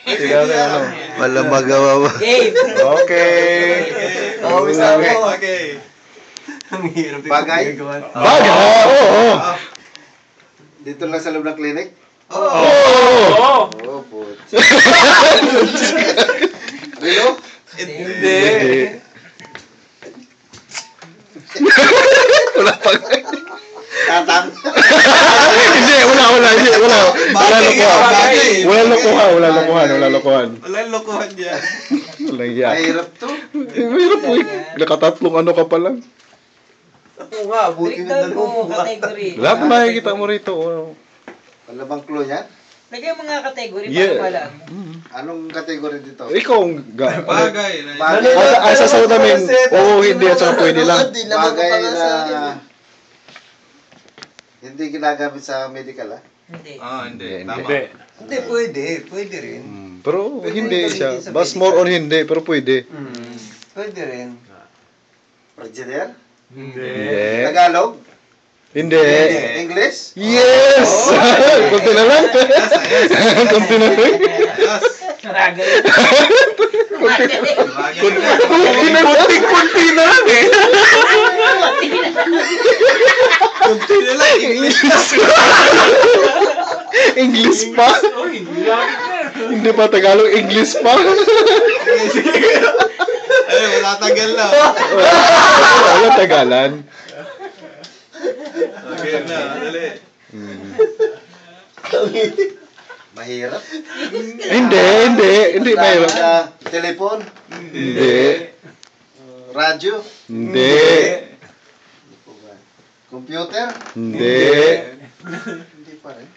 Tingnan natin ano. Walang magawa ba? Game! Okay. Oo, isa mo. Okay. Ang hirap din Bagay? ginagawa. Baga! Oo! Dito lang sa loob ng clinic? Oo! Oh, putz. Rilo? Hindi. Wala pa. Tatang? Hindi, wala. Hindi, wala. Wala Bagay. lokohan. Wala lokohan. Walang lokohan dyan. Walang yan. Mahirap to. Mahirap po eh. Nakatatlong ano ka pa lang. Ako nga, buti na Breakdown mo, dalawang category. Lahat na makikita mo rito. Oh. Wala bang clue yan? Lagay mo nga category Yeah. para pala. Anong category dito? Ikaw ang Bagay. Bagay. Ang sasagot namin, oo, hindi, at saka pwede lang. Bagay na hindi ginagamit sa medical, ah? Hindi. Hindi. Hindi. Tama. Hindi, pwede. Pwede rin. Pero Pwede hindi rin siya. gamitin sa Mas medical. more on hindi, pero pwede. Pwede rin. Engineer? Hindi. Tagalog? Hindi. English? Yes! Kunti na lang. Kunti na lang. Yes. Maragal. Kunti na lang eh. Kunti na lang. English. English pa. Hindi pa Tagalog, English pa. Ay, wala tagal na. Wala Tagalan. Okay na. Dali. Mahirap? Hindi mahirap. Telepon? Hindi. Radyo? Hindi. Computer? Hindi. Hindi pa rin.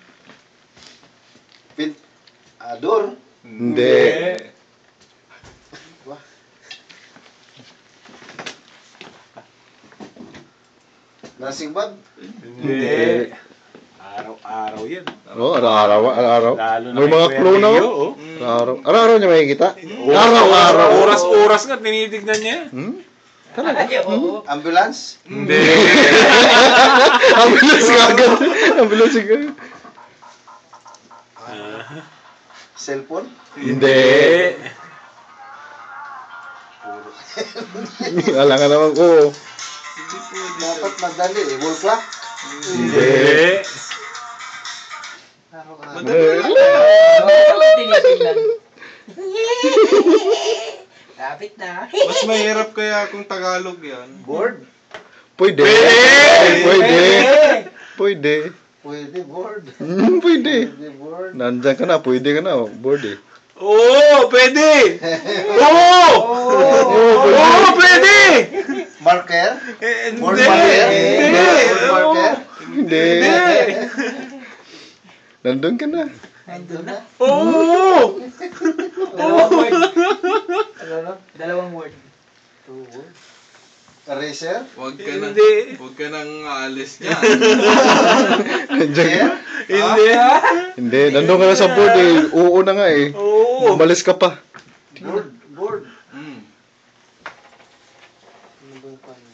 Door? Hindi. Wah. Nursing bag? Hindi. Araw-araw yan. Oh, araw-araw. Lalo na May mga kay clue na Kuya oh. Rio, Araw-araw niya makikita. Araw-araw. Oras-oras nga, tinitignan niya. Talaga? Oo. Ambulance? Hindi. Ambulance nga agad. Ambulance nga. Cellphone? Hindi. Alam ka naman ko. Dapat madali eh. Wall clock? Hindi. Tinitingnan. Lapit na. Mas mahirap kaya kung Tagalog yan. Board? Pwede. Pwede. Pwede board. Pwede. Pwede board. Nandyan ka na, pwede ka na. Board eh. Oo, pwede! Oo! Oo, pwede! Marker? Hindi! Board marker? Hindi! Board marker? Hindi. Nandun ka na. Nandun na. Oo! Dalawang word. Dalawang word. Eraser? Huwag ka na. Hindi. Huwag ka nang aalis dyan. Nandyan ka. Chair? Hindi! Hindi, nandun ka na sa board eh. Oo na nga eh. Oo! Umalis ka pa. Board? Board? Hmm. Ano ba yung paano?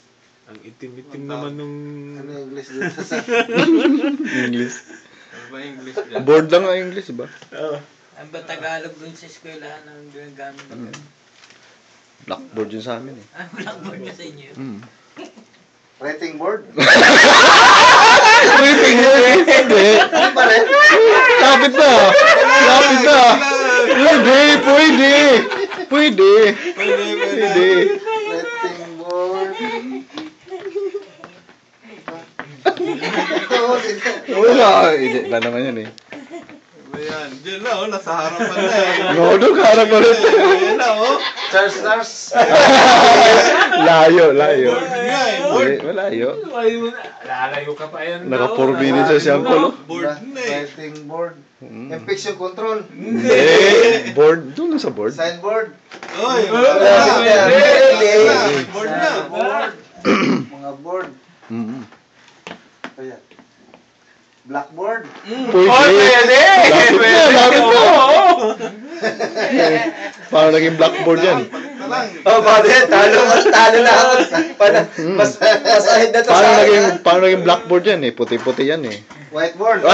Ang itim-itim naman nung... Ano yung English dito sa... English. Ano ba English dyan? Board lang ang English ba? Ang ba Tagalog dun sa eskwelahan ang ginagamit na ganun? Blackboard yun sa amin eh. Ah, blackboard na sa inyo. Writing board? Hindi. Ano ba rin? Lapit na. Lapit na. Pwede. Pwede. Pwede. Pwede. Writing board? Wala. Hindi. Wala naman yun eh. Ayan. Diyan na, oh. Nasa harapan na eh. No, doon ka harap ulit. Ayan na, oh. Charles Nurse? Layo. Board nga eh. Board. Malayo. Lalayo ka pa yan. Naka 4 minutes sa siyang kulo. Board na eh. Writing board? Infection control? Hindi. Board. Doon lang sa board. Signboard? Oy, Pwede. board na. Board. Mga board. Ayan. Blackboard? Pwede. Pwede! Lapit na. Lapit na. Oo! Paano naging blackboard yan? Oh, bakit? Talo na ako. Mas ahead na to sa Paano naging blackboard yan eh? Puti-puti yan eh. Whiteboard?